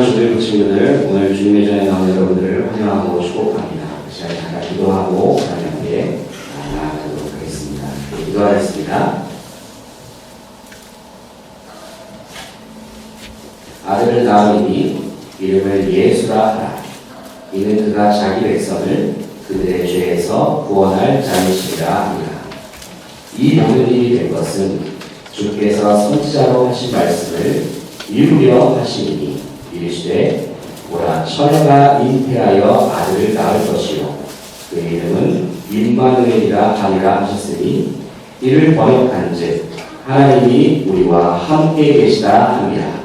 친구들, 친구들, 오늘 주님의 전에 나온 여러분들을 환영하고 축복합니다. 그 시간에 잠깐 기도하고 하나님께 나아가도록 하겠습니다. 기도하겠습니다. 아들을 낳으니 이름을 예수라 하라. 이는 그가 자기 백성을 그들의 죄에서 구원할 자이시라 하니라. 이 모든 일이 된 것은 주께서 선지자로 하신 말씀을 이루려 하시니 이르시되 보라 처녀가 잉태하여 아들을 낳을 것이요 그 이름은 임마누엘이라 하리라 하셨으니 이를 번역한즉 하나님이 우리와 함께 계시다 함이라.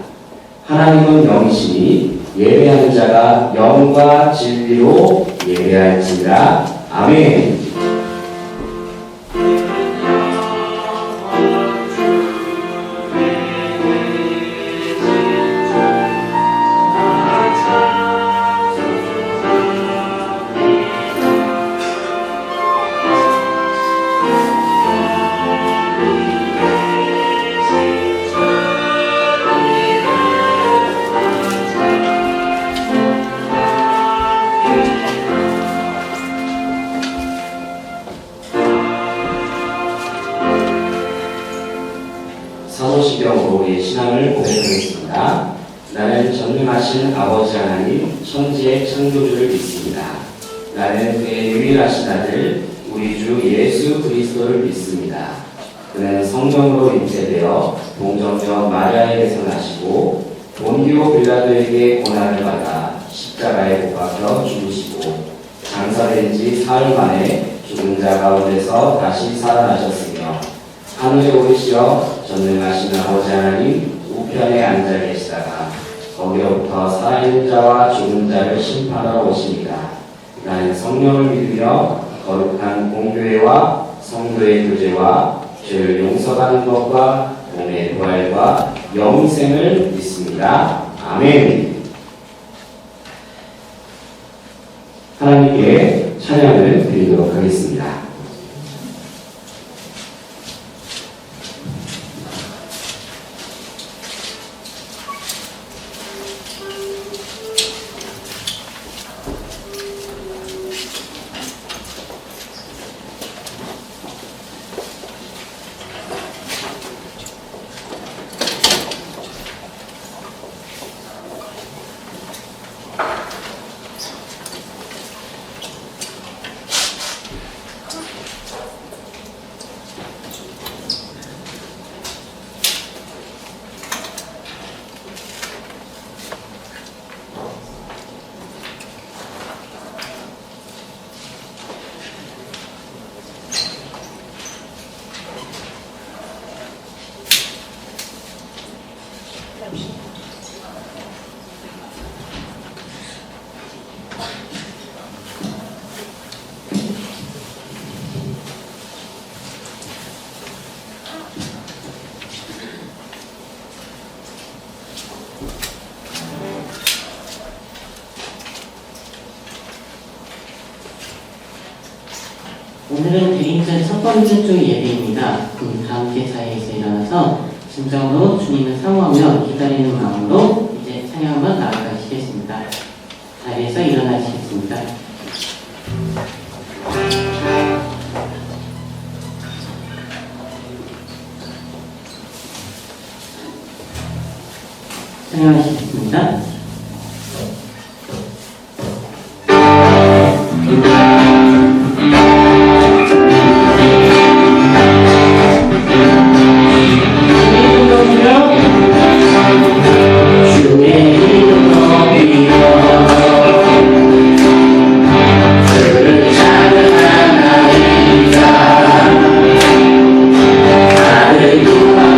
하나님은 영이시니 예배하는 자가 영과 진리로 예배할지니라. 아멘. 사도시경으로 우리의 신앙을 고백하겠습니다. 나는 전능하신 아버지 하나님 천지의 창조주를 믿습니다. 나는 그의 유일하신 아들 우리 주 예수 그리스도를 믿습니다. 그는 성령으로 잉태되어 동정녀 마리아에게서 나시고 본디오 빌라도에게 고난을 받아 십자가에 못 박혀 죽으시고 장사된 지 사흘 만에 죽은 자 가운데서 다시 살아나셨으며 하늘에 오르시어 전능하신 아버지 하나님 우편에 앉아 계시다가 거기로부터 살아있는 자와 죽은 자를 심판하러 오십니다. 나는 성령을 믿으며 거룩한 공교회와 성도의 교제와 죄를 용서하는 것과 몸의 부활과 영생을 믿습니다. 아멘. 하나님께 찬양을 드리도록 하겠습니다. 오늘은 드림전 첫 번째 주 예배입니다. 다 함께 자리에서 일어나서 진정으로 주님을 사모하며 기다리는 마음으로 이제 찬양하며 나아가시겠습니다. 자리에서 일어나시겠습니다. 찬양하시겠습니다. Hallelujah.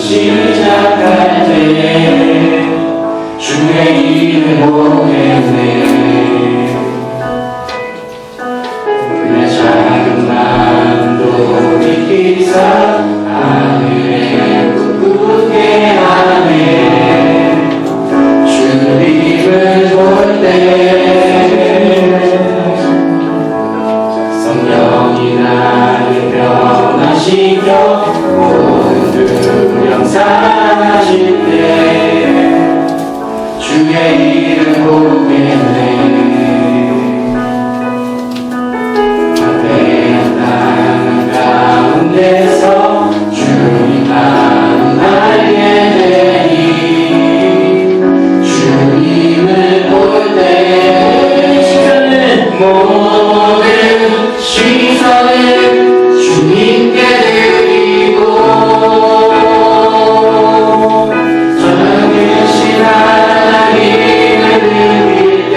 시작할 때 주의 이름 보겠네. 내 작은 마음도 비키사 하늘에 꿈꾸게 하네. 주님을 볼 때 성령이 나를 변화시켜 모든 명상하실 때 주의 이름 보겠네. 앞에 땅 가운데서 주님만 알게 되니 주님을 볼 때 모든 시선을 주님께 드리고 전능하신 하나님을 느낄 때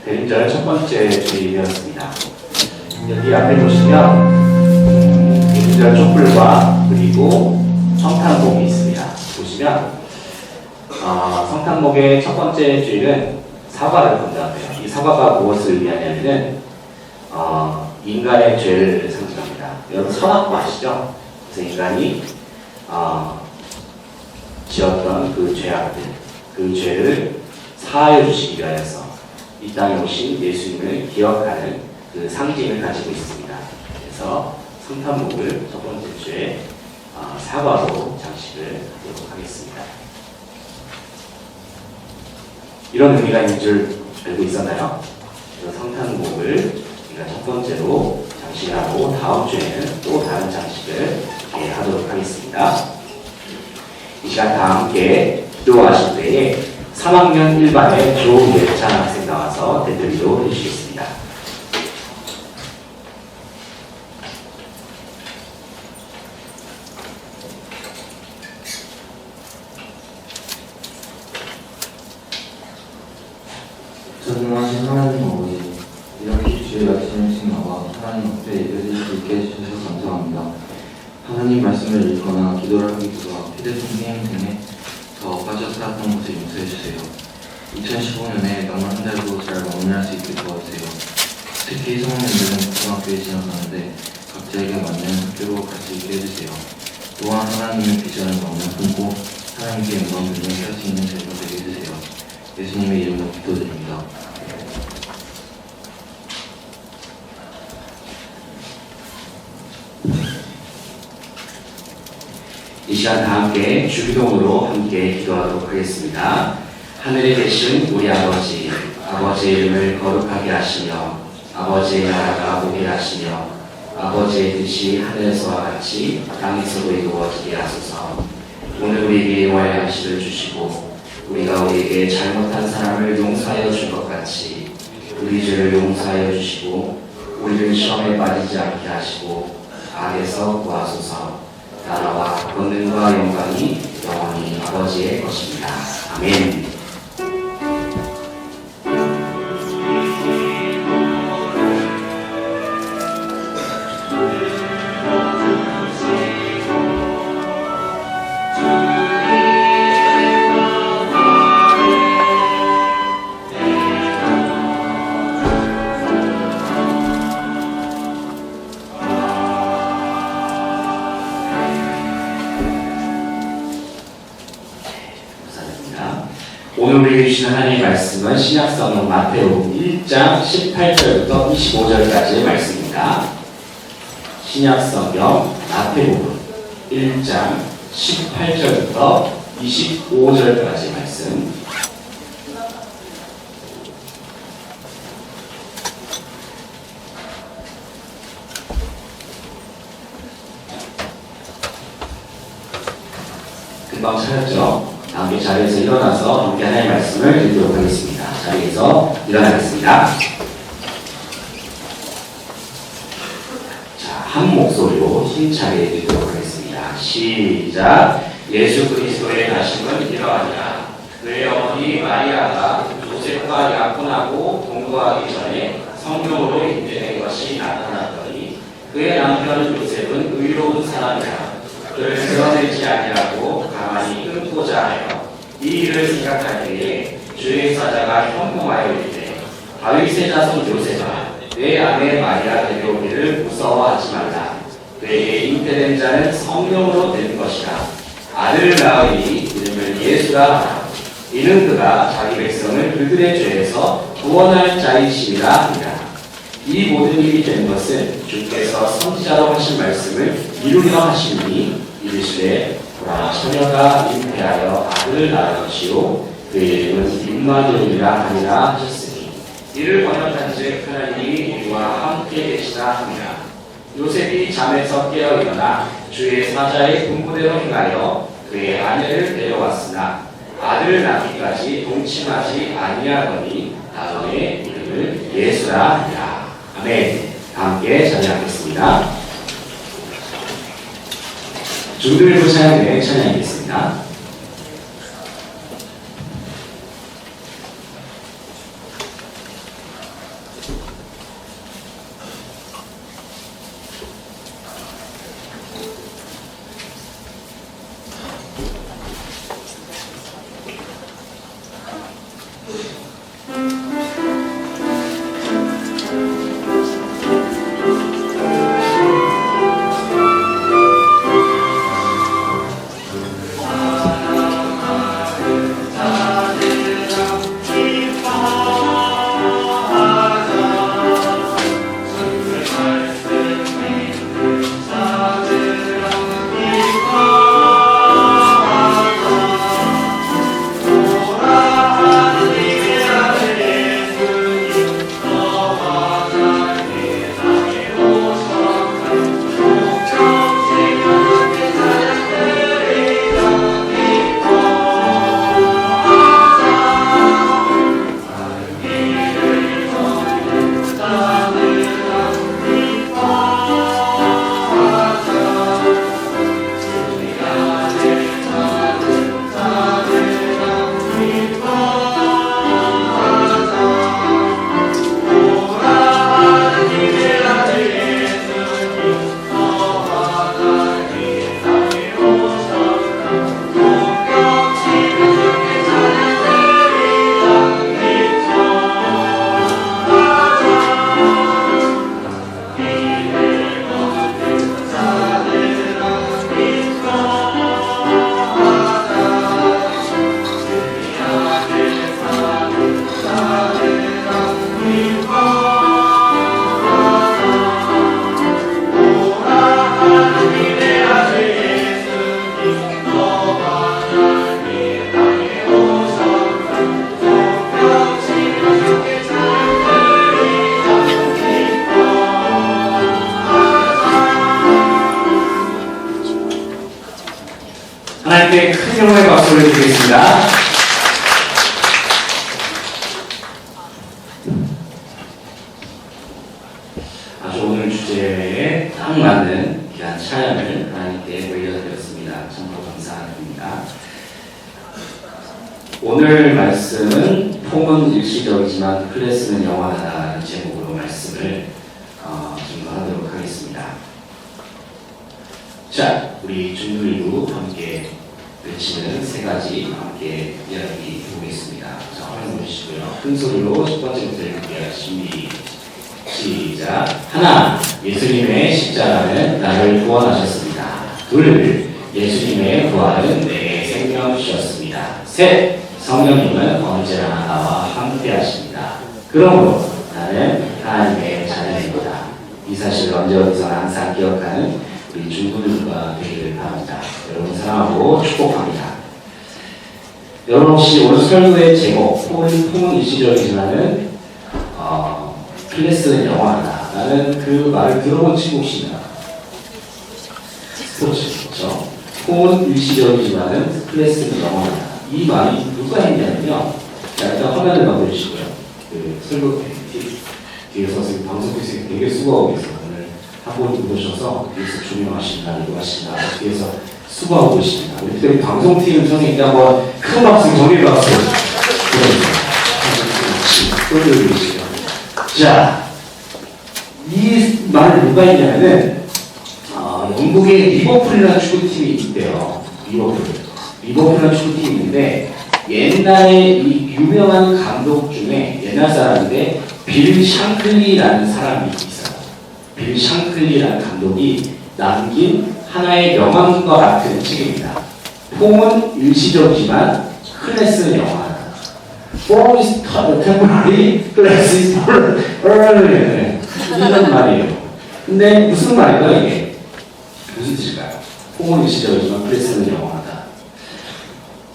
대림절 첫 번째 주일이었습니다. 여기 앞에 보시면 대림절 촛불과 그리고 성탄목이 있습니다. 보시면 성탄목의 첫 번째 주일은 사과를 건다고요. 이 사과가 무엇을 의미하냐면은 인간의 죄를 상징합니다. 여러분 선악과 아시죠? 그래서 인간이 지었던 그 죄악들, 그 죄를 사하여 주시기 위하여서 이 땅에 오신 예수님을 기억하는 그 상징을 가지고 있습니다. 그래서 성탄목을 첫 번째 주에 사과로 장식을 하도록 하겠습니다. 이런 의미가 있는 줄 알고 있었나요? 그래서 성탄목을 우리가 첫 번째로 장식하고 다음 주에는 또 다른 장식을 하도록 하겠습니다. 이 시간 다 함께 기도하실 때에 3학년 1반의 조예찬 학생 나와서 대표기도 해주시겠습니다. 전능하신 하나님 아버지, 이렇게 주의 말씀을 신나와 하나님 앞에 예배드릴 수 있게 해주셔서 감사합니다. 하나님 말씀을 읽거나 기도를 하기보다 휴대폰 게임 등에 더 빠져 살았던 것을 용서해주세요. 2015년에 남은 한 달도 잘 마무리할 수 있게 도와주세요. 특히 성인들은 고등학교에 진학하는데 각자에게 맞는 학교로 갈 수 있게 해주세요. 또한 하나님의 비전을 마음에 품고 하나님께 영광 돌리며 살 수 있는 저희가 되게 해주세요. 예수님의 이름으로 기도드립니다. 이 시간 다 함께 주기도문으로 함께 기도하도록 하겠습니다. 하늘에 계신 우리 아버지, 아버지의 이름을 거룩하게 하시며 아버지의 나라가 오게 하시며 아버지의 뜻이 하늘에서와 같이 땅에서도 이루어지게 하소서. 오늘 우리에게 일용할 양식을 주시고 우리가 우리에게 잘못한 사람을 용서하여 준 것 같이 우리 죄를 용서하여 주시고 우리를 시험에 빠지지 않게 하시고 악에서 구하소서. 나라와 권능과 영광이 영원히 아버지의 것입니다. 아멘. 오늘 우리에게 주신 하나님의 말씀은 신약성경 마태복음 1장 18절부터 25절까지의 말씀입니다. 신약성경 마태복음 1장 18절부터 25절까지의 말씀. 금방 찾았죠? 함께 자리에서 일어나서 함께 하나님의 말씀을 읽도록 하겠습니다. 자리에서 일어나겠습니다. 자, 한 목소리로 힘차게 읽도록 하겠습니다. 시작. 예수 그리스도의 나심은 이러하니라. 그의 어머니 마리아가 요셉과 약혼하고 동거하기 전에 성령으로 인도된 것이 나타났더니 그의 남편 요셉은 의로운 사람이라. 그를 드러내지 아니하고 가만히 끊고자 하여 이 일을 생각할 때에 주의 사자가 현몽하여 이르되 다윗의 자손 요셉아 내 아내 마리아 데려오기를 무서워하지 말라. 그에게 잉태된 자는 성령으로 된 것이라. 아들을 낳으니 이름을 예수라 하라. 이는 그가 자기 백성을 그들의 죄에서 구원할 자이심이라 하니라. 이 모든 일이 된 것은 주께서 선지자로 하신 말씀을 이루려 하시니 이르시되 보라 처녀가 잉태하여 아들을 낳을 것이요 그의 이름은 임마누엘이라 하니라 하셨으니 이를 번역한즉 하나님이 우리와 함께 계시다 합니다. 요셉이 잠에서 깨어 일어나 주의 사자의 분부대로 행하여 그의 아내를 데려왔으나 아들을 낳기까지 동침하지 아니하더니 다음에 이름을 예수라 하니라. 아멘. 함께 찬양하겠습니다. 중들부 찬양에 찬양하겠습니다. 큰 영혼의 박수를 드리겠습니다. 아주 오늘 주제에 딱 맞는 귀한 찬양을 하나님께 올려드렸습니다. 참으로 감사드립니다. 오늘 말씀은 폼은 일시적이지만 클래스는 영원하다는 제목으로 말씀을 증거하도록 하겠습니다. 자, 우리 중들이도 함께 외치는 세 가지 함께 이야기 보겠습니다. 자, 화면 보시고요. 큰 소리로 첫 번째부터 읽을게요. 시작. 하나, 예수님의 십자가는 나를 구원하셨습니다. 둘, 예수님의 부활은 내게 생명 주셨습니다. 셋, 성령님은 언제나 나와 함께 하십니다. 그러므로 나는 하나님의 자녀입니다. 이 사실을 언제 어디서나 항상 기억하는 우리 중부들과 되기를 바랍니다. 여러분 사랑하고 축복합니다. 여러분 혹시 오늘 설교의 제목, 폼은 일시적이지만은 클래스는 영원하다. 나는 그 말을 들어본 친구 혹시 있나? 스포츠, 그렇죠? 폼은 일시적이지만은 클래스는 영원하다. 이 말이 누가 했냐면요. 일단 화면을 봐주시고요. 그 설교 뒤에서 방송 교수님 되게 수고하고 계세요. 오늘 학원 들어오셔서 뒤에서 조명하신다, 이거 하신다, 뒤에서 수고하고 계십니다. 우리 특별히 방송팀 선생님께 한번 큰 박수, 정리 박수 보여드리시죠. 자, 이 말을 누가 했냐면은 영국의 리버풀이라는 축구팀이 있대요. 리버풀이라는 축구팀이 있는데 옛날에 이 유명한 감독 중에 옛날 사람인데 빌 샹클리라는 사람이 있어요. 빌 샹클리라는 감독이 남긴 하나의 명언과 같은 책입니다. 폼은 일시적이지만 클래스는 영원하다. Form is temporary, class is permanent. 이런 말이에요. 근데 무슨 말인가요 이게? 무슨 뜻일까요? 폼은 일시적이지만 클래스는 영원하다.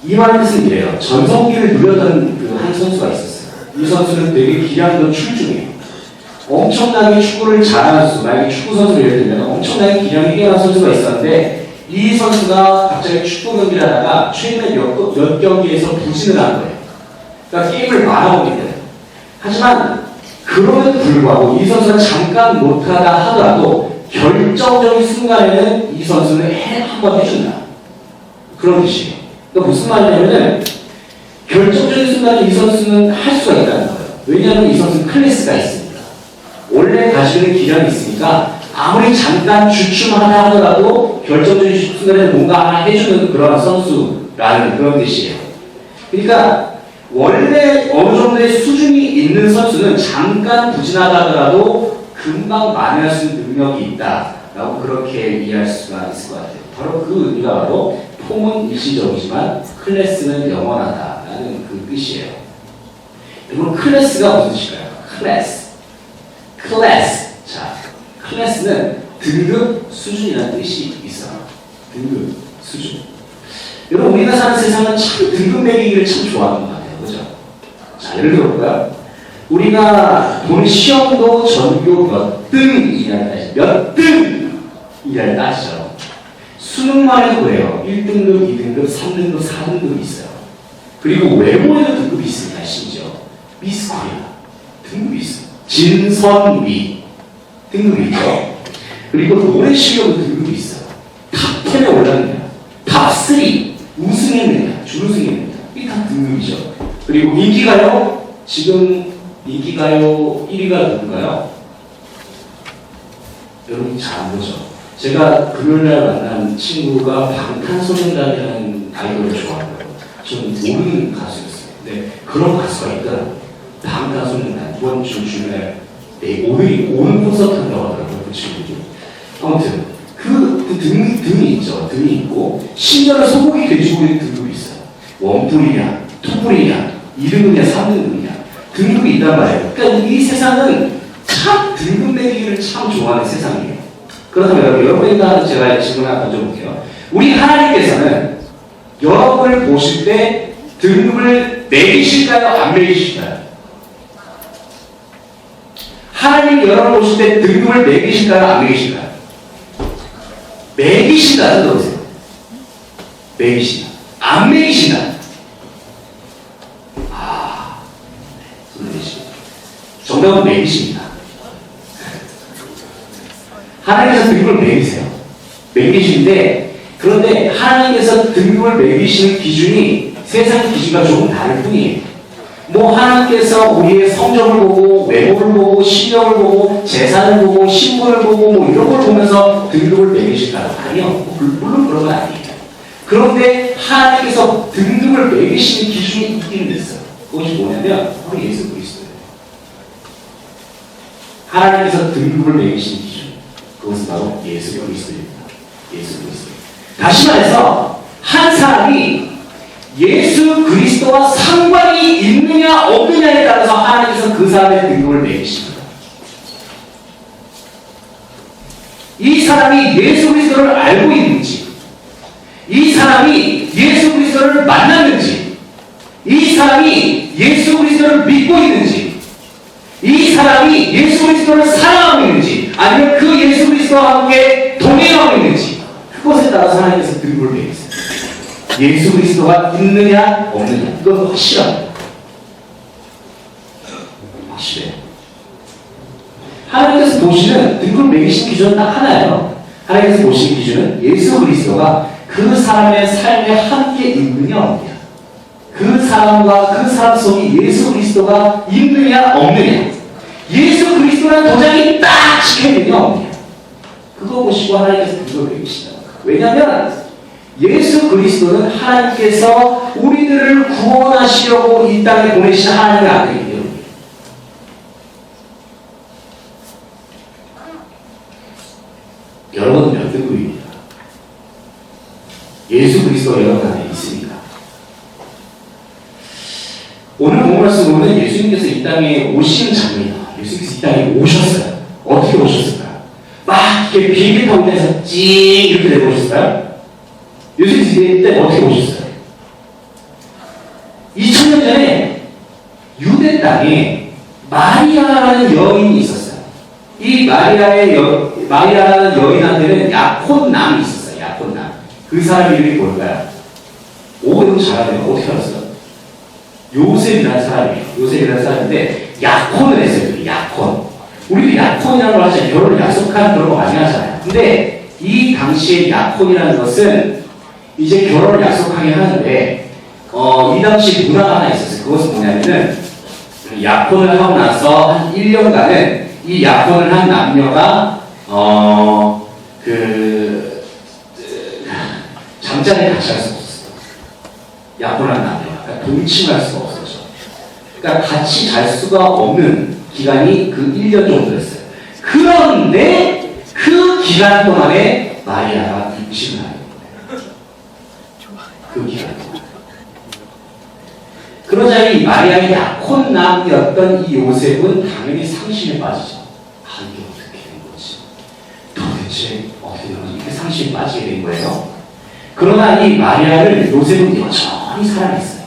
이 말의 뜻은 이래요. 전성기를 누렸던 그 한 선수가 있었어요. 이 선수는 되게 기량도 출중해요. 엄청나게 축구를 잘하는 선수, 만약에 축구 선수를 예를 들면 엄청나게 기량이 뛰어난 선수가 있었는데 이 선수가 갑자기 축구 경기를 하다가 최근에 몇 경기에서 부진을 한 거예요. 그러니까 게임을 말아먹게 돼요. 하지만 그럼에도 불구하고 이 선수가 잠깐 못하다 하더라도 결정적인 순간에는 이 선수는 한번 해준다. 그런 뜻이에요. 그러니까 무슨 말이냐면은 결정적인 순간에 이 선수는 할 수가 있다는 거예요. 왜냐하면 이 선수는 클래스가 있습니다. 원래 가지고 있는 기량이 있으니까 아무리 잠깐 주춤하다 하더라도 결정적인 순간에 뭔가 하나 해주는 그런 선수라는 그런 뜻이에요. 그러니까 원래 어느 정도의 수준이 있는 선수는 잠깐 부진하다 하더라도 금방 만회할 수 있는 능력이 있다라고 그렇게 이해할 수가 있을 것 같아요. 바로 그 의미가 바로 폼은 일시적이지만 클래스는 영원하다라는 그 뜻이에요. 여러분 클래스가 무슨 뜻일까요? 클래스. 자, 클래스는 등급, 수준이라는 뜻이 있어요. 등급, 수준. 여러분 우리가 사는 세상은 참 등급 매기기를 참 좋아하는 것 같아요. 그죠? 자, 예를 들어볼까요? 우리가 본 시험도 전교 몇 등이라는 따지죠. 몇 등이라는 따지죠. 수능만 해도 그래요. 1등급, 2등급, 3등급, 4등급이 있어요. 그리고 외모에도 등급이 있습니다. 심지어 미스 코리아 등급이 있어요. 진선미 등급이 있죠. 그리고 노래 실력도 등급이 있어요. 탑10에 올랐느냐, 탑3 우승했느냐, 준우승했느냐, 이게 다 등급이죠. 그리고 인기가요, 지금 인기가요 1위가 누군가요? 여러분 잘 안 보죠? 제가 금요일날 만난 친구가 방탄소년단이라는 아이돌을 좋아하고요. 저는 모르는 가수였어요. 근데 그런 가수가 있더라고요. 방탄소년단 이번 주 주말에 오는 콘서트 한다고 하더라고요. 그 친구들이. 아무튼 그 등이 있죠. 등이 있고 심지어는 소고기 돼지고기 등급이 있어요. 원뿔이냐, 투뿔이냐, 2등급이냐, 3등급이냐 등급이 있단 말이에요. 그러니까 이 세상은 참 등급 매기기를 참 좋아하는 세상이에요. 그렇다면 여러분과 제가 질문 하나 던져볼게요. 우리 하나님께서는 여러분을 보실 때 등급을 매기실까요? 안 매기실까요? 하나님 여러분을 보실 때 등급을 매기실까요? 안 매기실까요? 매기신다는 거세요. 매기신다. 안 먹이신다. 아, 손을 내시고. 정답은 먹이십니다. 하나님께서 등급을 매기세요. 매기시는데, 그런데 하나님께서 등급을 매기시는 기준이 세상 기준과 조금 다를 뿐이에요. 뭐 하나님께서 우리의 성적을 보고 외모를 보고 실력을 보고 재산을 보고 신분을 보고 뭐 이런 걸 보면서 등급을 매기실까요? 아니요. 물론 그런 건 아니에요. 그런데 하나님께서 등급을 매기시는 기준이 있기는 있어요. 그것이 뭐냐면 바로 예수 그리스도예요. 하나님께서 등급을 매기시는 기준, 그것은 바로 예수 그리스도입니다. 예수 그리스도. 다시 말해서 한 사람이 예수 그리스도와 상관이 있느냐 없느냐에 따라서 하나님께서 그 사람의 등급을 매기십니다. 이 사람이 예수 그리스도를 알고 있는지, 이 사람이 예수 그리스도를 만났는지, 이 사람이 예수 그리스도를 믿고 있는지, 이 사람이 예수 그리스도를 사랑하고 있는지, 아니면 그 예수 그리스도와 함께 동행하고 있는지, 그것에 따라서 하나님께서 등급을 매기세요. 예수 그리스도가 있느냐 없느냐, 이건 확실합니다. 확실해요. 하나님께서 보시는 등급 매기신 기준은 딱 하나예요. 하나님께서 보시는 기준은 예수 그리스도가 그 사람의 삶에 함께 있느냐 없느냐, 그 사람과 그 사람 속에 예수 그리스도가 있느냐 없느냐, 예수 그리스도라는 도장이 딱 찍혀있느냐 없느냐, 그거 보시고 하나님께서 등급을 매기시다. 왜냐하면 예수 그리스도는 하나님께서 우리들을 구원하시려고 이 땅에 보내신 하나님의 아들이기 때문에 여러분은 몇 등급입니까? 예수 그리스도가 여러분 안에 있습니다. 오늘 본문 말씀으로는 예수님께서 이 땅에 오시는 장면이다. 예수님께서 이 땅에 오셨어요. 어떻게 오셨을까요? 막 이렇게 비행기 타고 있면서 찡 이렇게 내려오셨어요? 예수님께서 이때 어떻게 오셨어요? 2000년 전에 유대 땅에 마리아라는 여인이 있었어요. 이 마리아라는 여인한테는 야콘남이 있었어요. 야콘남. 그 사람 이름이 뭘까요? 오해도 잘하네요. 어떻게 알았어요? 요셉이라는 사람이에요. 요셉이라는 사람인데 약혼을 했어요. 약혼. 우리도 약혼이라는 걸 하잖아요. 결혼을 약속하는 그런 거 많이 하잖아요. 근데 이 당시에 약혼이라는 것은 이제 결혼을 약속하게 하는데 이 당시 문화가 하나 있었어요. 그것은 뭐냐면은 약혼을 하고 나서 한 1년간은 이 약혼을 한 남녀가 잠자리에 같이 할 수가 없었어요. 약혼한 남녀가. 그러니까 동침할 수가 없었죠. 그러니까 같이 잘 수가 없는 기간이 그 1년 정도였어요. 그런데 그 기간 동안에 마리아가 임신을 하는 거예요. 그 기간 동안. 그러자 이 마리아의 약혼남이었던 이 요셉은 당연히 상심에 빠지죠. 아, 이게 어떻게 된 거지? 도대체 어떻게 된 거지? 이렇게 상심에 빠지게 된 거예요. 그러나 이 마리아를 요셉은 여전히 사랑했어요.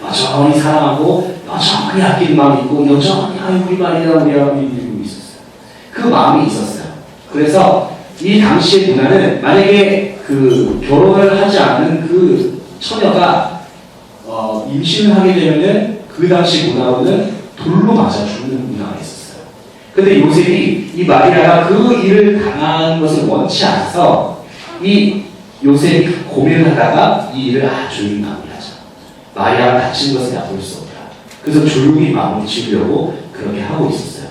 여전히 사랑하고 여전히 아끼는 마음이 있고 여전히 우리 마리아 믿고 있었어요. 그 마음이 있었어요. 그래서 이 당시의 문화는 만약에 그 결혼을 하지 않은 그 처녀가 임신을 하게 되면은 그 당시 문화로는 돌로 맞아 죽는 문화가 있었어요. 근데 요셉이 이 마리아가 그 일을 당한 것을 원치 않아서 이 요셉이 고민을 하다가 이 일을 조용히 마무리하자. 마리아가 다친 것을 얕볼 수 없다. 그래서 조용히 마무리 지으려고 그렇게 하고 있었어요.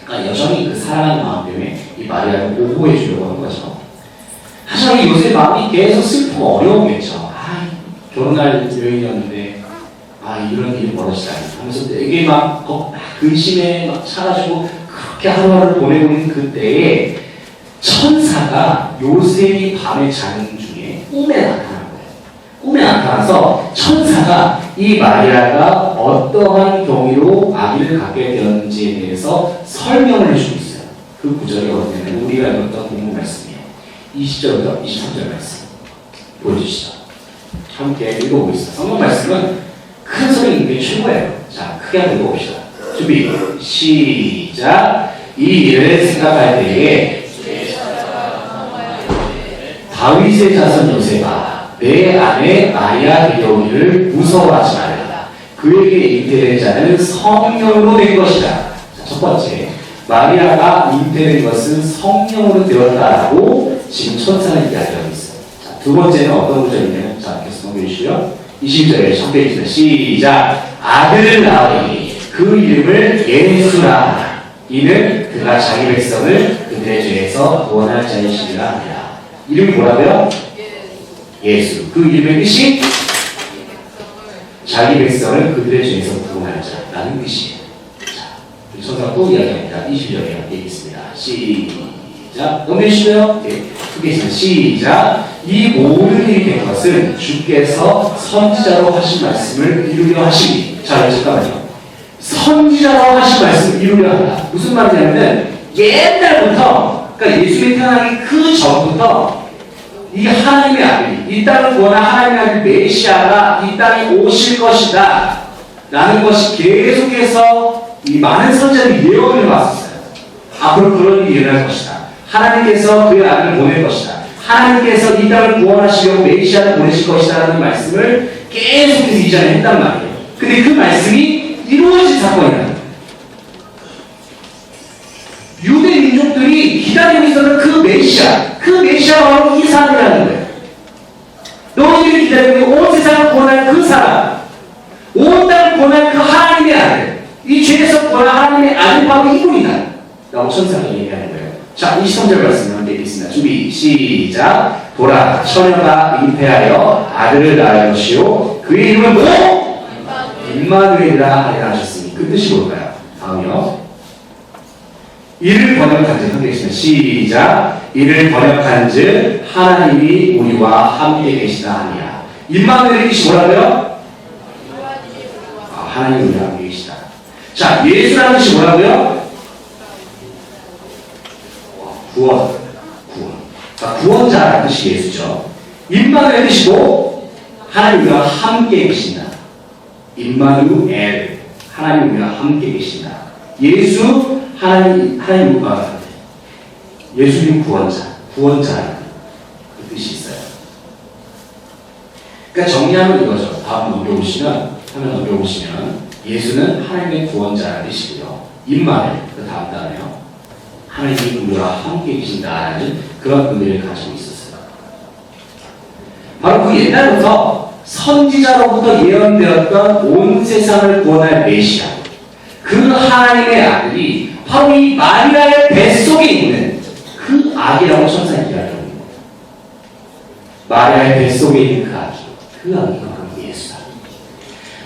그러니까 여전히 그 사랑하는 마음 때문에 이 마리아를 보호해 주려고 한 거죠. 하지만 요셉 마음이 계속 슬프고 어려웠겠죠. 결혼할 여인이었는데 이런 일이 벌어지다니 하면서 되게 막 근심에 막 차가지고 그렇게 하루하루 보내고 있는 그때에 천사가 요셉이 밤에 자는 중에 꿈에 나타난 거예요. 꿈에 나타나서 천사가 이 마리아가 어떠한 경위로 아기를 갖게 되었는지에 대해서 설명을 해주고 있어요. 그 구절이 어디냐면 우리가 읽었던 본문 말씀이에요. 20절부터 23절 말씀 보여주시죠. 함께 읽어보겠습니다. 성경 말씀은 큰 소리 읽는 게 최고예요. 자, 크게 한번 읽어봅시다. 준비, 시작. 이 일을 생각할 때에 다윗의 자손 요셉아 내 아내 마리아 되오기를 무서워하지 말라. 그에게 잉태된 자는 성령으로 된 것이다. 자, 첫 번째, 마리아가 잉태된 것은 성령으로 되었다라고 지금 천사는 이야기하고 있어요. 자, 두 번째는 어떤 구절이냐면, 자, 계속 넘겨주시고요. 20절에 적혀있습니다. 시작. 아들을 낳으니 그 이름을 예수라 하라. 이는 그가 자기 백성을 그들의 죄에서 구원할 자이시리라 하니라. 이름이 뭐라고요? 예수. 그 이름의 뜻이 자기 백성을 그들의 죄에서 구원할 자라는 뜻이에요. 자, 우리 천사가 또 이야기합니다. 20절에 얘기했습니다. 시작. 넘겨주시고요. 네, 크게 있습니다. 시작. 이 모든 일이 된 것은 주께서 선지자로 하신 말씀을 이루려 하시니. 자, 잠깐만요. 선지자로 하신 말씀을 이루려 한다. 무슨 말이냐면 옛날부터, 그러니까 예수님이 태어나기 그 전부터 이 하나님의 아들이, 이 땅을 구원한 하나님의 아들 메시아가 이 땅에 오실 것이다 라는 것이 계속해서 이 많은 선지자들이 예언을 해왔었어요. 앞으로 그런 일이 일어날 것이다. 하나님께서 그의 아들을 보낼 것이다. 하나님께서 이 땅을 구원하시려고 메시아를 보내실 것이다 라는 말씀을 계속해서 이전에 했단 말이에요. 근데 그 말씀이 이루어진 사건이라는 거예요. 유대 민족들이 기다리고 있었던 그 메시아가 바로 이 사람이라는 거예요. 너희들이 기다리고 있는 온 세상을 구원할 그 사람, 온 땅을 구원할 그 하나님의 아들, 이 죄에서 구원할 하나님의 아들 바로 이분이다 라고 천사가 얘기하는 거예요. 자, 23절 말씀 함께 읽겠습니다. 준비 시작. 보라, 처녀가 잉태하여 아들을 낳을 것이요 그의 이름은 뭐? 임마누엘이라 하리라 하셨으니 그 뜻이 뭘까요? 다음이요. 이를 번역한 즉 함께 읽겠습니다. 시작. 이를 번역한 즉 하나님이 우리와 함께 계시다 하니라. 임마누엘의 뜻이 뭐라고요? 하나님이 우리와 함께 계시다. 자, 예수라는 뜻이 뭐라고요? 구원. 자, 구원자라는 뜻이 예수죠. 임마누엘의 뜻이고 하나님 우리와 함께 계신다. 임마누엘, 하나님 우리와 함께 계신다. 예수, 하나님과 예수님 구원자라는 그 뜻이 있어요. 그러니까 정리하면 이거죠. 다음 넘겨보시면 예수는 하나님의 구원자라는 뜻이고요. 임마누엘, 그 다음 단어요. 하나님이 우리와 함께 계신다라는 그런 의미를 가지고 있었어요. 바로 그 옛날부터 선지자로부터 예언되었던 온 세상을 구원할 메시아, 그 하나님의 아들이 바로 이 마리아의 뱃속에 있는 그 아기라고 천사가 이야기하는 거예요. 마리아의 뱃속에 있는 그 아기가 바로 예수다.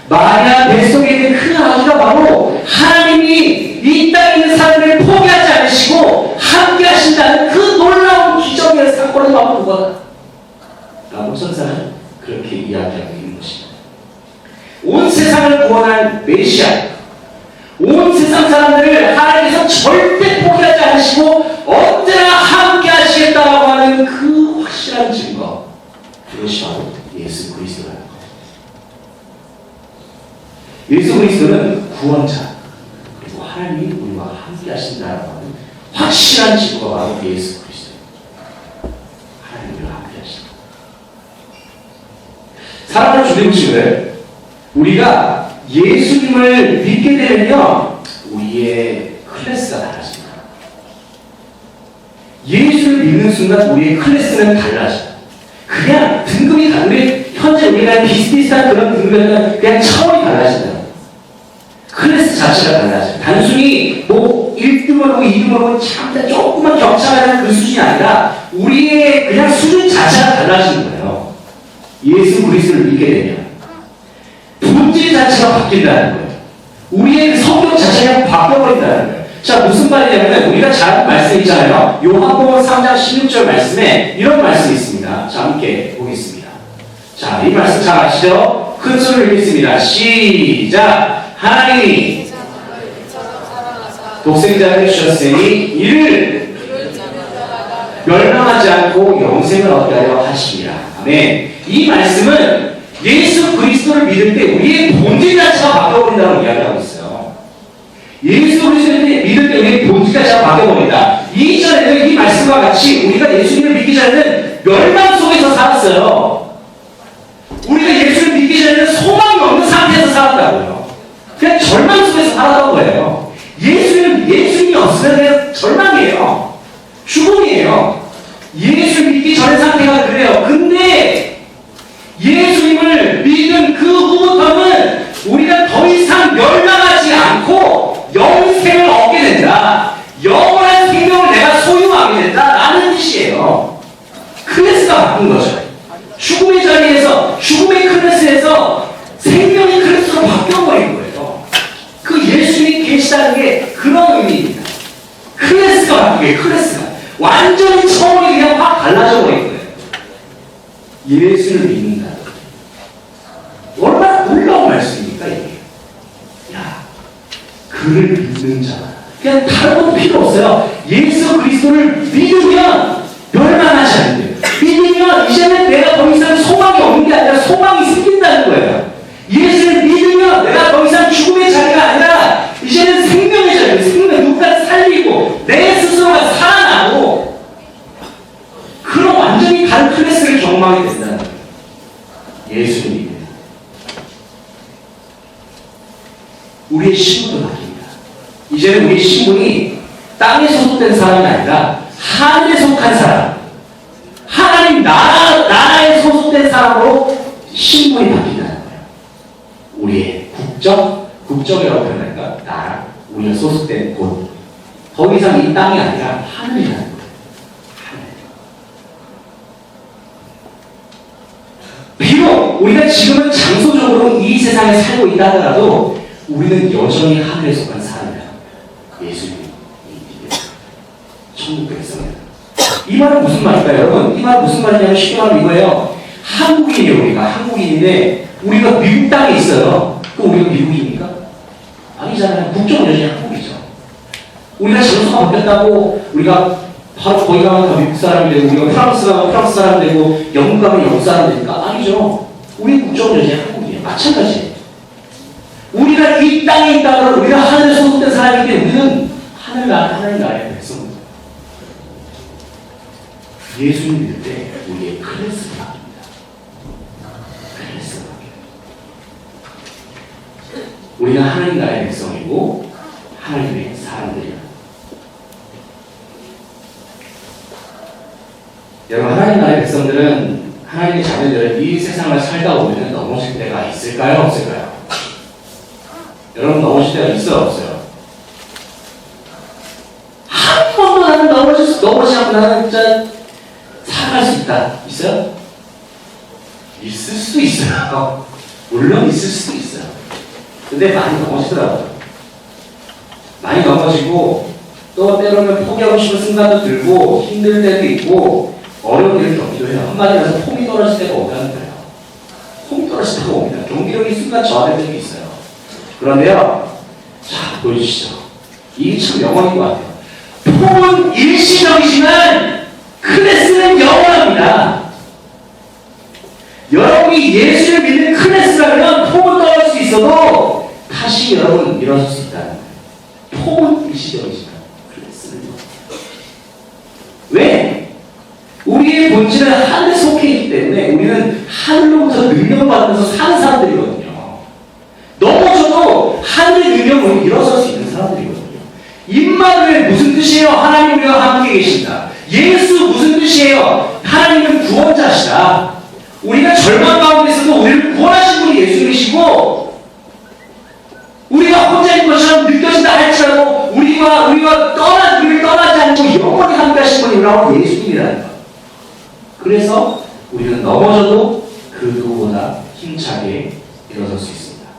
마리아 뱃속에 있는 그 아기가 바로 하나님이 이 땅에 있는 사람들을 포기하지 않으시고 함께 하신다는 그 놀라운 기적의 사건을 바로 그거다 라고 천사는 그렇게 이야기하고 있는 것입니다. 온 세상을 구원할 메시아, 온 세상 사람들을 하나님께서 절대 포기하지 않으시고 언제나 함께 하시겠다라고 하는 그 확실한 증거, 그것이 바로 예수 그리스도라는 거예요. 예수 그리스도는 구원자, 그리고 하나님이 우리와 함께 하신다라고 하는 확실한 증거가 바로 예수 그리스도예요. 하나님이 우리와 함께 하신다. 사랑하는 주님을 우리가 예수님을 믿게 되면요, 우리의 클래스가 달라집니다. 예수를 믿는 순간 우리의 클래스는 달라져요. 그냥 등급이 다르게 현재 우리가 비슷비슷한 그런 등급은 그냥 차원이 달라진다. 클래스 자체가 달라져요. 단순히 뭐 1등으로 2등으로 참 조금만 격차가 그 수준이 아니라 우리의 그냥 수준 자체가 달라지는 거예요. 예수 그리스도를 믿게 되면 본질 자체가 바뀐다는 거예요. 우리의 성격 자체가 바뀌어버린다는 거예요. 자, 무슨 말이냐면 우리가 잘 아는 말씀 있잖아요. 요한복음 3장 16절 말씀에 이런 말씀이 있습니다. 자, 함께 보겠습니다. 자, 이 말씀 잘 아시죠? 큰 소리로 읽겠습니다. 시작. 하나님이 독생자를 주셨으니 이를 멸망하지 않고 영생을 얻게 하려 하시니라. 아멘. 이 말씀은 예수 그리스도를 믿을 때 우리의 본질 자체가 바뀌어버린다고 이야기하고 있어요. 예수 그리스도를 믿을 때 우리의 본질 자체가 바뀌어버린다. 이전에는 이 말씀과 같이 우리가 예수님을 믿기 전에는 멸망 속에서 살았어요. 우리가 예수를 믿기 전에는 소망이 없는 상태에서 살았다고요. 그냥 절망 속에서 살았던 거예요. 예수님이 없으면 그냥 절망이에요. 죽음이에요. 예수 믿기 전의 상태가 그래요. 근데 예수님을 믿은 그 후부터는 우리가 더 이상 멸망하지 않고 영생을 얻게 된다. 영원한 생명을 내가 소유하게 된다. 라는 뜻이에요. 클래스가 바꾼 거죠. 죽음의 자리에서, 죽음의 클래스에서 생명의 클래스로 바뀌어버린 거예요. 그 예수님이 계시다는 게 그런 의미입니다. 클래스가 바뀐 거예요. 클래스가. 완전히 처음이 그냥 확 달라져 버린 거예요. 예수를 믿는다. 얼마나 놀라운 말씀입니까, 이게? 야, 그를 믿는 자. 그냥 다른 것도 필요 없어요. 예수 그리스도를 믿으면 멸망하지 않는데요. 믿으면 이제는 내가 더 이상 소망이 없는 게 아니라 소망이 생긴다는 거예요. 예수를 믿으면 내가 더 이상 죽음의 자리가 아니라 이제는 생명의 자리, 생명, 누군가 살리고 내 스스로가 살아나고 그런 완전히 다른 클래스를 경험하게 된다는 거예요. 예수를 믿으면. 우리의 신분도 바뀝니다. 이제는 우리의 신분이 땅에 소속된 사람이 아니라 하늘에 속한 사람, 하나님 나라에 소속된 사람으로 신분이 바뀐다는 거예요. 우리의 국적이라고 표현할까? 나라, 우리가 소속된 곳. 더 이상 이 땅이 아니라 하늘이라는 거예요. 비록 우리가 지금은 장소적으로 이 세상에 살고 있다 하더라도 우리는 여전히 하늘에 속한 사람이에요. 예수님이 천국 백성이에요. 이 말은 무슨 말일까요, 여러분? 이 말은 무슨 말이냐면 쉽게 말하면 이거예요. 한국인이에요, 우리가. 한국인인데 우리가 미국 땅에 있어요. 그럼 우리가 미국입니까? 아니잖아요. 국적은 여전히 한국이죠. 우리가 장소가 바뀌었다고 우리가 바로 거기 가면 다 미국 사람이 되고 우리가 프랑스 가면 프랑스 사람이 되고 영국 가면 영국 사람이 되니까 아니죠. 우리 국적은 여전히 한국이에요. 마찬가지예요. 우리가 이 땅에 있다면 우리가 하늘에 소속된 사람이기 때문에 우리는 하늘나라의 백성입니다. 예수님 믿을 때 우리의 클래스가 바뀝니다. 클래스가 바뀌어요. 우리는 하나님 나라의 백성이고 하나님의 사람들이야. 여러분, 하나님 나라의 백성들은 하나님의 자녀들은 이 세상을 살다 보면 넘어질 때가 있을까요? 없을까요? 여러분, 넘어질 때가 있어요? 없어요? 한 번도 나는 넘어지지 않고 나는 진짜 살아갈 수 있다. 있어요? 있을 수도 있어요. 물론 있을 수도 있어요. 근데 많이 넘어지더라고요. 많이 넘어지고 또 때로는 포기하고 싶은 순간도 들고 힘들 때도 있고 어려운 일을 겪기도 해요. 한마디로 해서 폼이 떨어질 때가 오다는 거예요. 폼이 떨어질 때가 옵니다. 경기력이 순간 저하될 때도 있어요. 그런데요, 자, 보여주시죠. 이게 참 영원인 것 같아요. 폼은 일시적이지만 클래스는 영원합니다. 여러분이 예수를 믿는 클래스라면 폼은 떨어질 수 있어도 다시 여러분 일어설 수 있다는 거예요. 폼은 일시적이지만 클래스는 영원합니다. 왜? 우리의 본질은 하늘에 속해 있기 때문에 우리는 하늘로부터 능력을 받으면서 사는 사람들이거든요. 넘어져도 하늘의 능력으로 일어설 수 있는 사람들이거든요. 임마누엘 무슨 뜻이에요? 하나님 우리와 함께 계신다. 예수 무슨 뜻이에요? 하나님은 구원자시다. 우리가 절망 가운데 있어도 우리를 구원하신 분이 예수님이시고 우리가 혼자인 것처럼 느껴진다 할지라도 우리를 떠나지 않고 영원히 함께 하신 분이 바로 예수님이라는 것. 그래서 우리는 넘어져도 그 누구보다 힘차게 일어설 수 있습니다.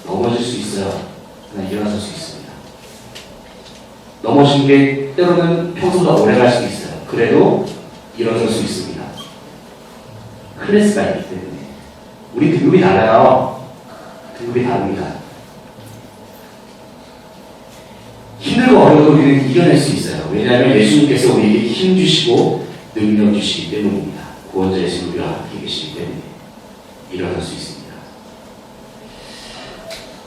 넘어질 수 있어요. 그러나 일어설 수 있습니다. 넘어진 게 때로는 평소보다 오래 갈 수도 있어요. 그래도 일어설 수 있습니다. 클래스가 있기 때문에. 우리 등급이 달라요. 등급이 다릅니다. 힘들고 어려워도 우리는 이겨낼 수 있어요. 왜냐하면 예수님께서 우리에게 힘 주시고 능력 주시기 때문입니다. 구원자 예수 우리와 함께 계시기 때문에 일어날 수 있습니다.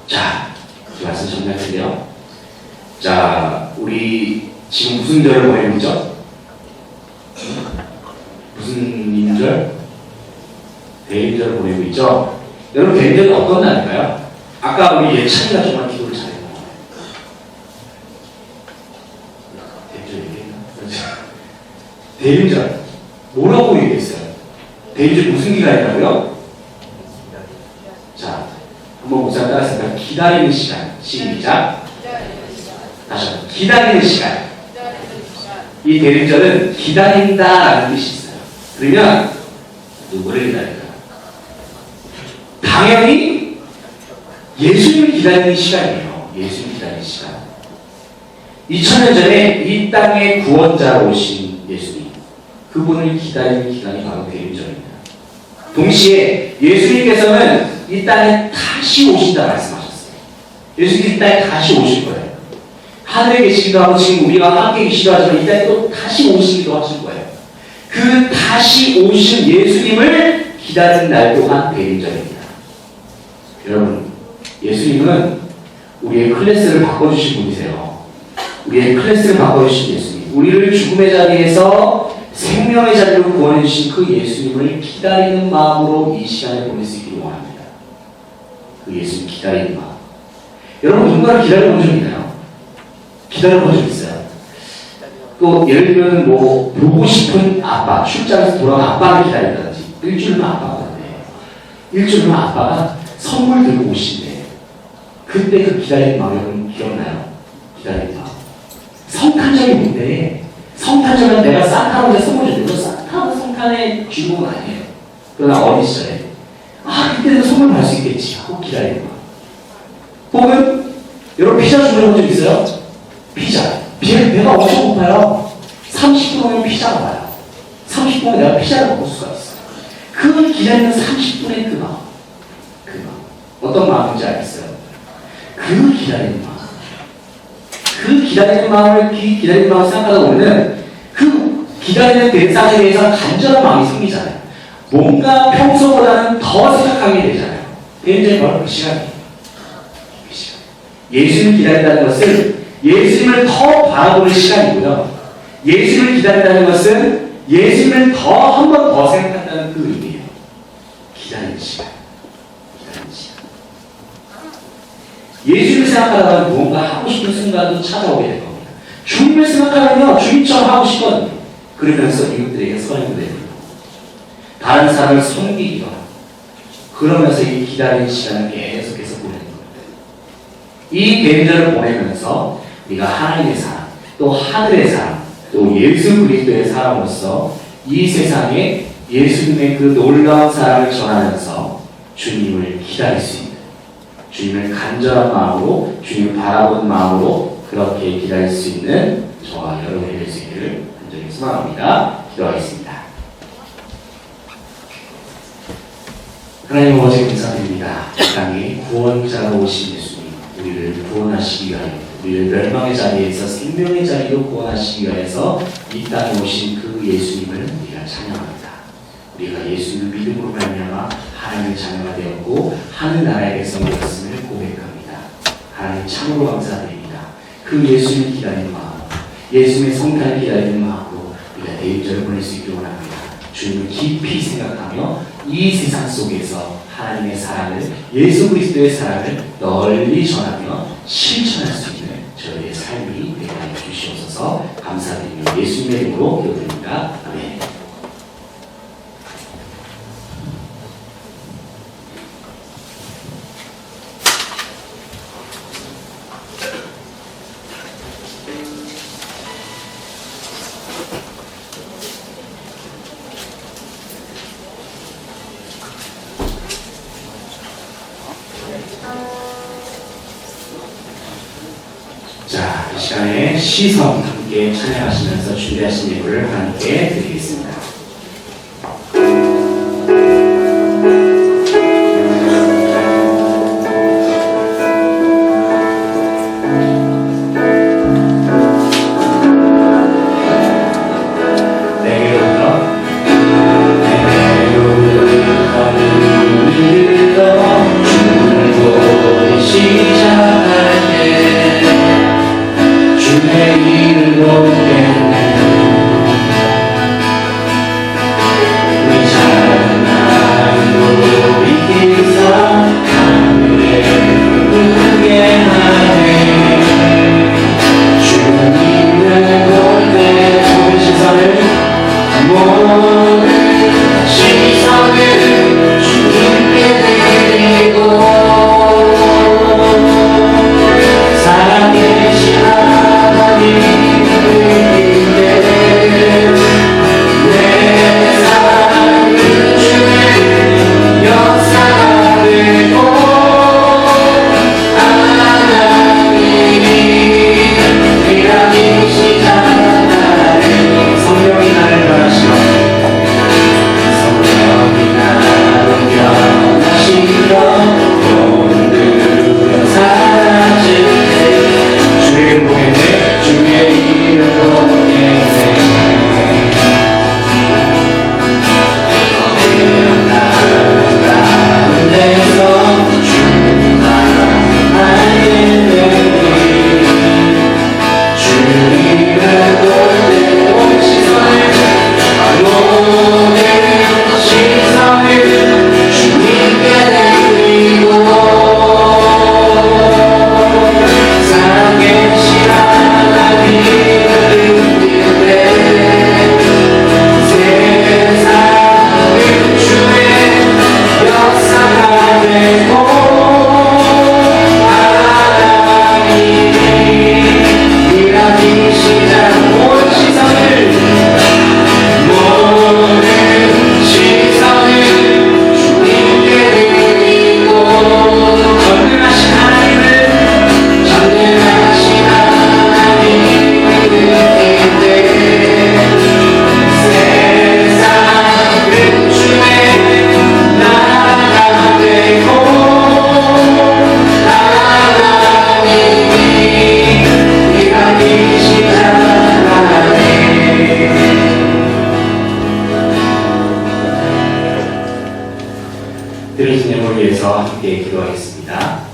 자, 그 말씀 정리할 텐데요. 자, 우리 지금 무슨 절을 보내고 있죠? 무슨 인절? 대인절을 여러분 대림절이 어떤 날일까요? 아까 우리 예찬이가 정말 기도를 잘했고 대림절 뭐라고 얘기했어요? 대림절 무슨 기간이라고요? 자, 한번 목사 따라했습니다. 기다리는 시간. 시작. 다시 한번 기다리는 시간. 이 대림절은 기다린다라는 뜻이 있어요. 그러면 누구를 기다릴까? 당연히 예수님을 기다리는 시간이에요. 예수님 기다리는 시간. 2000년 전에 이 땅의 구원자로 오신 예수님, 그분을 기다리는 기간이 바로 대림절입니다. 동시에 예수님께서는 이 땅에 다시 오신다 말씀하셨어요. 예수님이 이 땅에 다시 오실 거예요. 하늘에 계시기도 하고 지금 우리가 함께 계시기도 하지만 이 땅에 또 다시 오시기도 하실 거예요. 그 다시 오신 예수님을 기다리는 날 또한 대림절입니다. 여러분, 예수님은 우리의 클래스를 바꿔주신 분이세요. 우리의 클래스를 바꿔주신 예수님, 우리를 죽음의 자리에서 생명의 자리로 구원해주신 그 예수님을 기다리는 마음으로 이 시간을 보낼 수 있기를 원합니다. 그 예수님 기다리는 마음. 여러분, 누군가를 기다려본 적 있나요? 기다려본 적 있어요. 또 예를 들면 뭐 보고 싶은 아빠, 출장에서 돌아온 아빠를 기다린다든지, 일주일만 아빠가 왔네. 일주일만 아빠가 선물 들고 오신대. 그때 그 기다리는 마음 여러분 기억나요? 기다리는 마음. 성탄절이 뭔데? 성탄절은 내가 산타한테 선물 주는 산타는 성탄의 주인공은 아니에요. 그러나 어린 시절에 그때는 선물 받을 수 있겠지 하고 기다리는 마음. 혹은 여러분 피자 주문해본 적 있어요? 피자. 배가 엄청 고파요. 30분이면 피자가 와요. 30분에 내가 피자를 먹을 수가 있어요. 그 기다리는 30분의 그 마음. 그 마음. 어떤 마음인지 알겠어요? 그 기다리는 마음. 그 기다리는 마음을, 기다리는 마음을 생각하다 보면은 그 기다리는 대상에 대해서 간절한 마음이 생기잖아요. 뭔가 평소보다는 더 생각하게 되잖아요. 굉장히 바로 그 시간이에요. 그 시간. 예수님을 기다린다는 것은 예수님을 더 바라보는 시간이고요. 예수님을 기다린다는 것은 예수님을 더 한 번 더 생각한다는 그 의미예요. 기다리는 시간. 기다리는 시간. 예수님을 생각하다가 무언가 하고 싶은 순간도 찾아오게 될 겁니다. 주님을 생각하면요, 주님처럼 하고 싶거든요. 그러면서 이웃들에게 선행도 되고, 다른 사람을 섬기기도 하고, 그러면서 이 기다리는 시간을 계속해서 보내는 겁니다. 이 대림절을 보내면서 우리가 하나님의 사람, 또 하늘의 사람, 또 예수 그리스도의 사람으로서 이 세상에 예수님의 그 놀라운 사랑을 전하면서 주님을 기다릴 수 있는, 주님을 간절한 마음으로, 주님을 바라보는 마음으로 그렇게 기다릴 수 있는 저와 여러분이 될 수 있기를 간절히 소망합니다. 기도하겠습니다. 하나님 아버지 감사드립니다. 이 땅에 구원자로 오신 예수님, 우리를 구원하시기 위하여, 우리를 멸망의 자리에서 생명의 자리로 구원하시기 위해서 이 땅에 오신 그 예수님을 우리가 찬양합니다. 우리가 예수님을 믿음으로 말미암아 하나님의 자녀가 되었고 하늘나라의 백성이 되었음을 고백합니다. 하나님 참으로 감사드립니다. 그 예수님을 기다리는 마음, 예수님의 성탄을 기다리는 마음으로 우리가 대림절을 보낼 수 있기를 원합니다. 주님을 깊이 생각하며 이 세상 속에서 하나님의 사랑을, 예수 그리스도의 사랑을 널리 전하며 실천할 수 있는 저희의 삶이 되게 하여 주시옵소서. 감사드리며 예수님의 이름으로 기도드립니다. 아멘. 자, 이 시간에 시선 함께 찬양하시면서 준비하신 예물을 하나님께 드리겠습니다. 주의 이름으로 저와 함께 기도하겠습니다.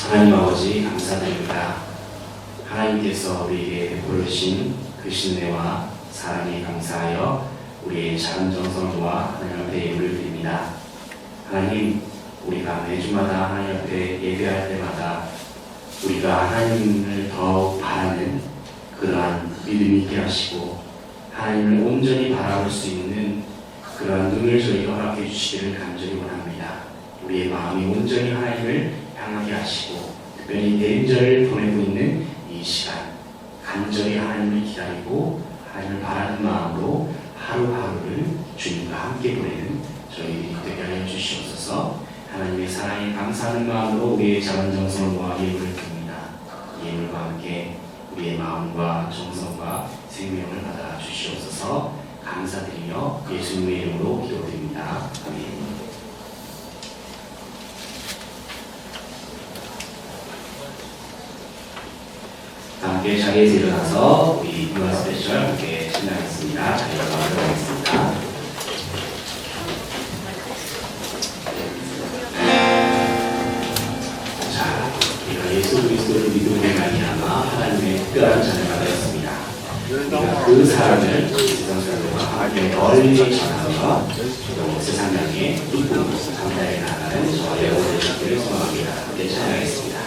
하나님 아버지 감사드립니다. 하나님께서 우리에게 베풀어 주신 그 신뢰와 사랑에 감사하여 우리의 작은 정성과 하나님 앞에 예물을 드립니다. 하나님, 우리가 매주마다 하나님 앞에 예배할 때마다 우리가 하나님을 더 바라는 그러한 믿음이 있게 하시고 하나님을 온전히 바라볼 수 있는 그러한 눈을 저희가 허락해 주시기를 간절히 원합니다. 우리의 마음이 온전히 하나님을 향하게 하시고 특별히 대인절을 보내고 있는 이 시간 간절히 하나님을 기다리고 하나님을 바라는 마음으로 하루하루를 주님과 함께 보내는 저희들이 되게 하여 주시옵소서. 하나님의 사랑에 감사하는 마음으로 우리의 작은 정성을 모아 예물을 드립니다. 예물과 함께 우리의 마음과 정성과 생명을 받아 주시옵소서. 감사드리며 예수님의 이름으로 기도드립니다. 아멘. 함께 자리에서 일어나서 우리 유아 스페셜 함께 신나겠습니다. 자리에 들어가겠습니다. 자, 우리가 예수 그리스도를 믿음으로 말미암아 하나님의 특별한 자녀가 되었습니다. 우리가 그 사랑을 세상 사람들과 함께 널리 전하며 또 세상 향해 이쁨 감당해 나가는 저와 여러분의 자들을 소망합니다. 함께 찬양하겠습니다.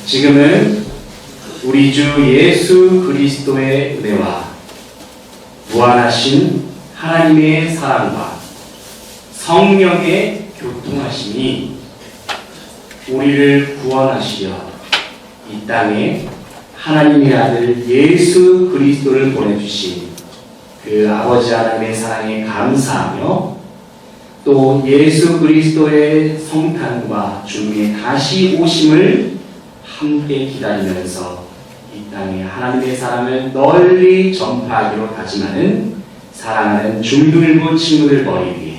지금은 우리 주 예수 그리스도의 은혜와 무한하신 하나님의 사랑과 성령의 교통하심이 우리를 구원하시려 이 땅에 하나님의 아들 예수 그리스도를 보내주신 그 아버지 하나님의 사랑에 감사하며 또 예수 그리스도의 성탄과 주님의 다시 오심을 함께 기다리면서 이 땅에 하나님의 사랑을 널리 전파하기로 다짐하는 사랑하는 중등부 친구들 머리 위에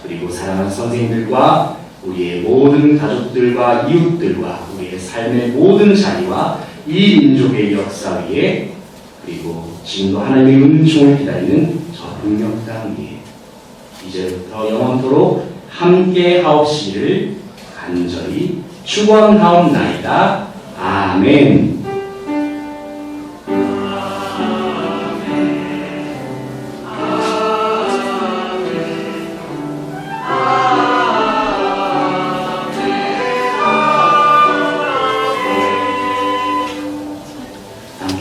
그리고 사랑하는 선생님들과 우리의 모든 가족들과 이웃들과 우리의 삶의 모든 자리와 이 민족의 역사 위에 그리고 지금도 하나님의 은총을 기다리는 저 능력 땅 위에 이제부터 영원토록 함께 하옵시기를 간절히 축원하옵나이다. 아멘.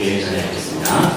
함께 자리하겠습니다.